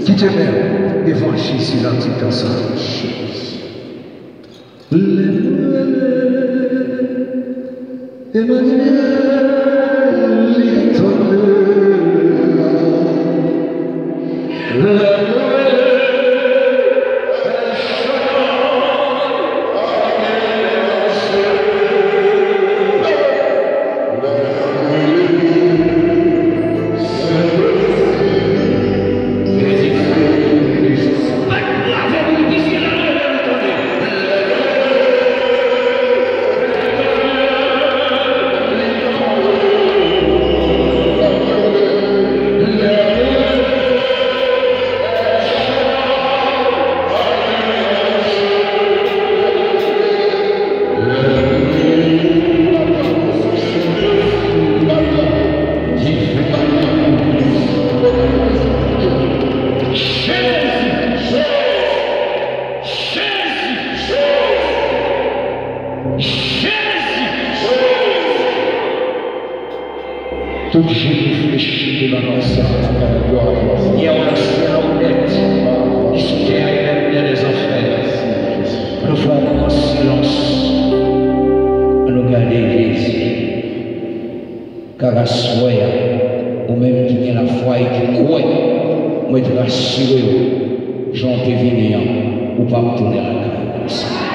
Qui te met devant Jésus dans tout ensemble. Tout Jésus fléchit devant l'ensemble. Il y a un ciel honnête, mystère et même des enfers. Nous faisons en silence, nous garder Jésus. Car la soie, ou même qui a la foi et qui croit, moi te rassurer, j'en te venir, ou pas me tourner la caille.